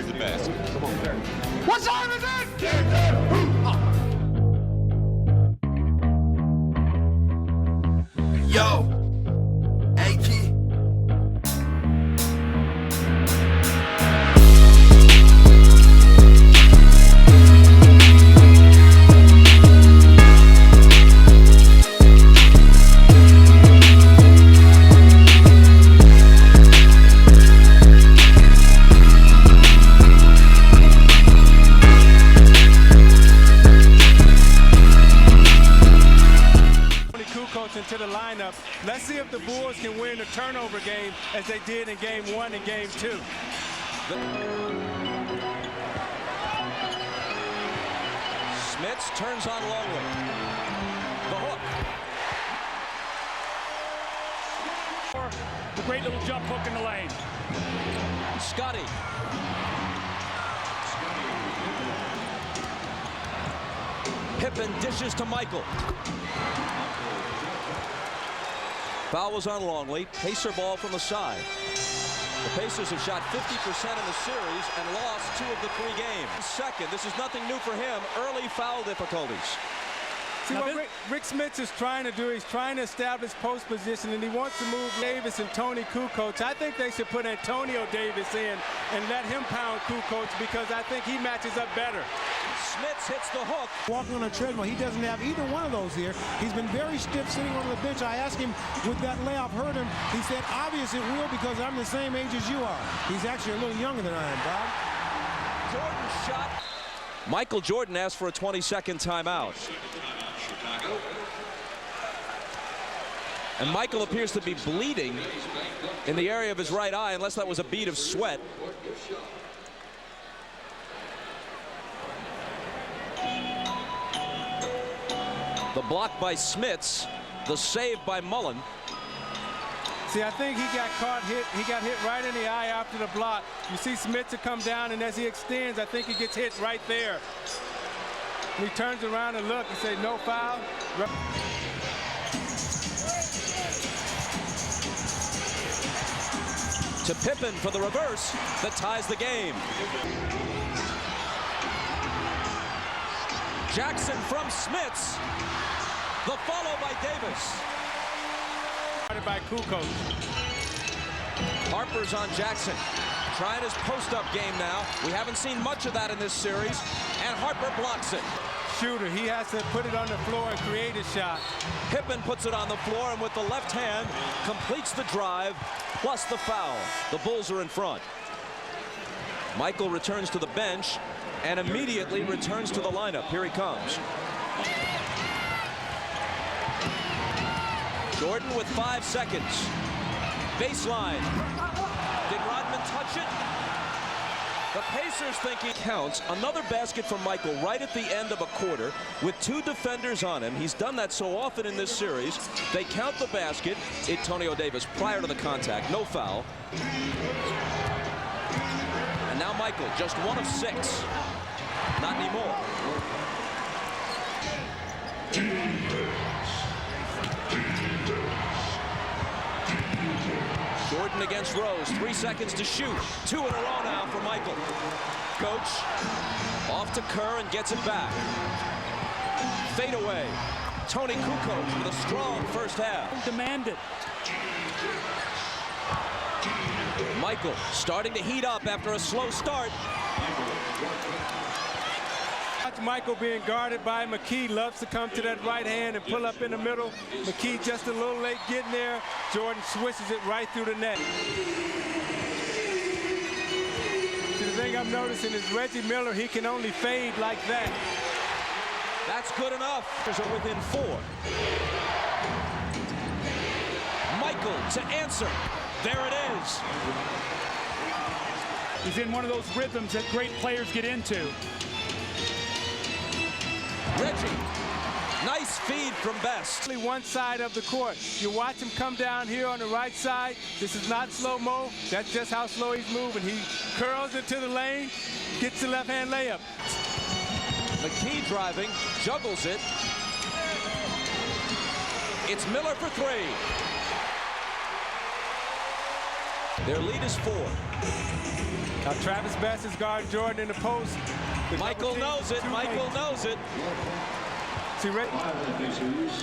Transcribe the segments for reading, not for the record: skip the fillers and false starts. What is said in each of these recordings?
the basket. Come on, there. What time is it? Yo, hey kid. Into the lineup. Let's see if the Bulls can win a turnover game as they did in game 1 and game 2. Smits turns on Longley. The hook. The great little jump hook in the lane. Scotty. Pippen dishes to Michael. Foul was on Longley. Pacer ball from the side. The Pacers have shot 50% in the series and lost 2 of the 3 games. Second, this is nothing new for him. Early foul difficulties. See what Rick Smits is trying to do, he's trying to establish post position, and he wants to move Davis and Tony Kukoc. I think they should put Antonio Davis in and let him pound Kukoc because I think he matches up better. Smits hits the hook. Walking on a treadmill, he doesn't have either one of those here. He's been very stiff sitting on the bench. I asked him, would that layoff hurt him? He said, obvious it will because I'm the same age as you are. He's actually a little younger than I am, Bob. Jordan shot. Michael Jordan asked for a 20-second timeout. And Michael appears to be bleeding in the area of his right eye, unless that was a bead of sweat. The block by Smits, the save by Mullen. See, I think he got caught hit. He got hit right in the eye after the block. You see Smits come down, and as he extends, I think he gets hit right there. And he turns around and look and say, no foul. To Pippen for the reverse that ties the game. Jackson from Smits. The follow by Davis. By Kukoc. Harper's on Jackson. Trying his post-up game now. We haven't seen much of that in this series. And Harper blocks it. Shooter, he has to put it on the floor and create a shot. Pippen puts it on the floor and with the left hand completes the drive plus the foul. The Bulls are in front. Michael returns to the bench and immediately returns to the lineup. Here he comes. Jordan with 5 seconds. Baseline. Did Rodman touch it? The Pacers thinking counts. Another basket from Michael right at the end of a quarter with 2 defenders on him. He's done that so often in this series. They count the basket. Antonio Davis prior to the contact. No foul. And now Michael, just 1 of 6. Not anymore. Jordan against Rose. 3 seconds to shoot. 2 in a row now for Michael. Coach off to Kerr and gets it back. Fade away. Tony Kukoc with a strong first half. Demanded. Michael starting to heat up after a slow start. Watch Michael being guarded by McKee. Loves to come to that right hand and pull up in the middle. McKee just a little late getting there. Jordan swishes it right through the net. See, the thing I'm noticing is Reggie Miller, he can only fade like that. That's good enough. Are within 4. Michael to answer. There it is. He's in one of those rhythms that great players get into. Reggie, nice feed from Best. One side of the court. You watch him come down here on the right side. This is not slow-mo. That's just how slow he's moving. He curls it to the lane, gets the left-hand layup. McKee driving, juggles it. It's Miller for 3. Their lead is 4. Now Travis Best is guarding Jordan in the post. Michael knows it. Michael knows it. See,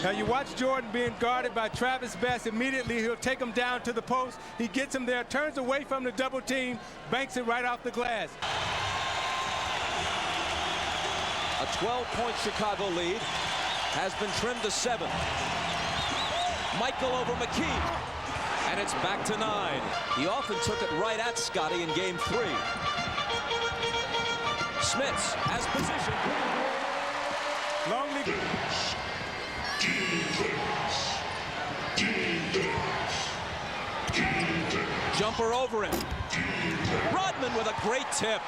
now you watch Jordan being guarded by Travis Best. Immediately he'll take him down to the post. He gets him there, turns away from the double team, banks it right off the glass. A 12-point Chicago lead has been trimmed to 7. Michael over McKee. And it's back to 9. He often took it right at Scotty in game 3. Smits has position. Longley. Jumper over him. Rodman with a great tip.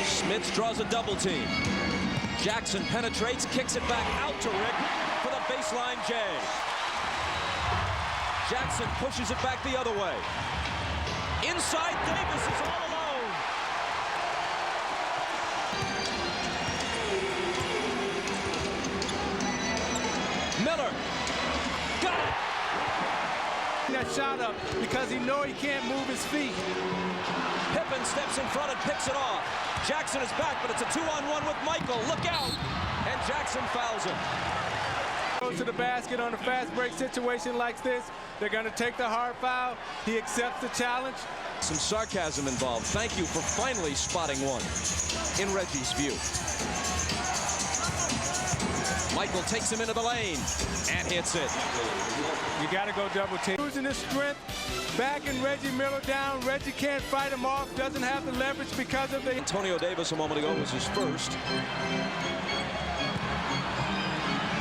Smits draws a double team. Jackson penetrates, kicks it back out to Rick for the baseline J. Jackson pushes it back the other way. Inside, Davis is all alone. Miller. Got it. That shot up because he knows he can't move his feet. Pippen steps in front and picks it off. Jackson is back, but it's a 2-on-1 with Michael. Look out. And Jackson fouls him. Goes to the basket on a fast break situation like this. They're going to take the hard foul. He accepts the challenge. Some sarcasm involved. Thank you for finally spotting one in Reggie's view. Michael takes him into the lane and hits it. You got to go double team. Losing his strength, backing Reggie Miller down. Reggie can't fight him off, doesn't have the leverage because of the... Antonio Davis a moment ago was his first.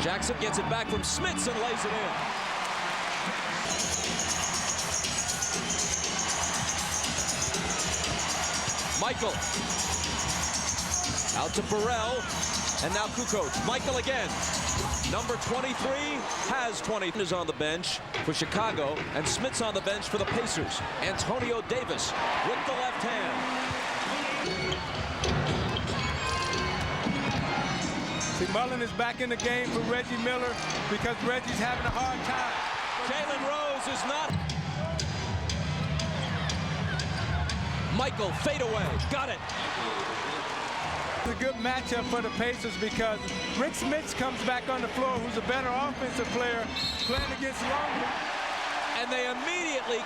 Jackson gets it back from Smits and lays it in. Michael. Out to Burrell. And now Kukoc. Michael again. Number 23 has 20. Is on the bench for Chicago. And Smits on the bench for the Pacers. Antonio Davis with the left hand. See, Mullen is back in the game for Reggie Miller because Reggie's having a hard time. Jalen Rose is not. Michael, fade away. Got it. It's a good matchup for the Pacers because Rick Smits comes back on the floor, who's a better offensive player, playing against Longley. And they immediately...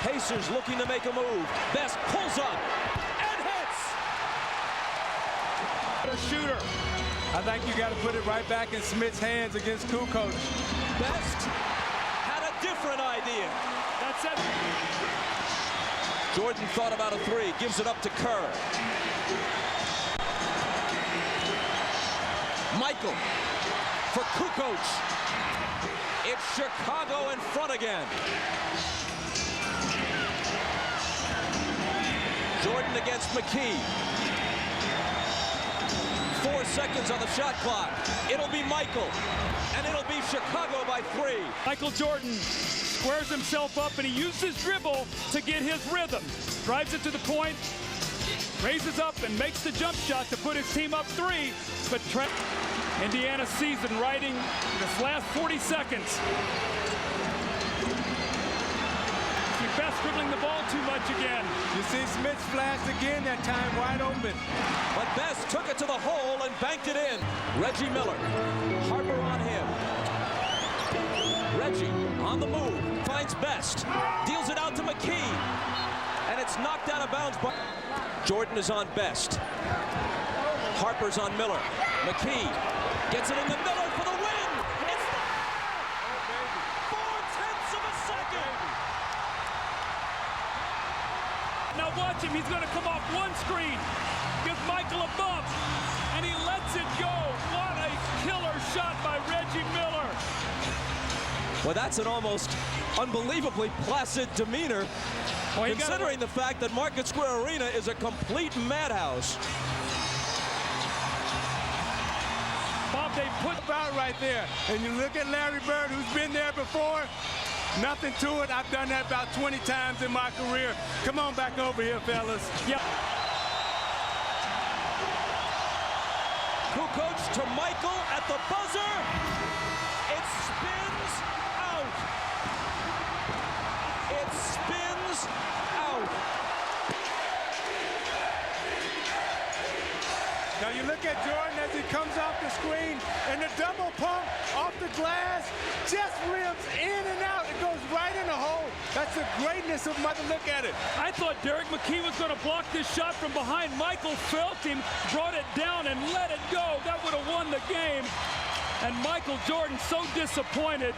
Pacers looking to make a move. Best pulls up and hits. A shooter. I think you got to put it right back in Smits' hands against Kukoc. Best had a different idea. That's it. Jordan thought about a 3, gives it up to Kerr. Michael for Kukoc. It's Chicago in front again. Jordan against McKee. 4 seconds on the shot clock. It'll be Michael, and it'll be Chicago by 3. Michael Jordan squares himself up, and he uses his dribble to get his rhythm. Drives it to the point, raises up, and makes the jump shot to put his team up 3. But Indiana season riding this last 40 seconds. Best dribbling the ball too much again. You see Smits flashed again, that time wide open. But Best took it to the hole and banked it in. Reggie Miller. Harper on him. Reggie on the move. Finds Best. Deals it out to McKee. And it's knocked out of bounds. But Jordan is on Best. Harper's on Miller. McKee gets it into Miller for the win. It's 4/10 of a second. Now watch him, he's going to come off one screen, gives Michael a bump, and he lets it go. What a killer shot by Reggie Miller. Well, that's an almost unbelievably placid demeanor, considering the fact that Market Square Arena is a complete madhouse. Bob, they put about right there, and you look at Larry Bird, who's been there before. Nothing to it. I've done that about 20 times in my career. Come on back over here, fellas. Yep. Kukoc to Michael at the buzzer. It spins out. You look at Jordan as he comes off the screen, and the double pump off the glass just rims in and out. It goes right in the hole. That's the greatness of Michael. Look at it. I thought Derek McKee was going to block this shot from behind. Michael felt him, brought it down, and let it go. That would have won the game. And Michael Jordan so disappointed.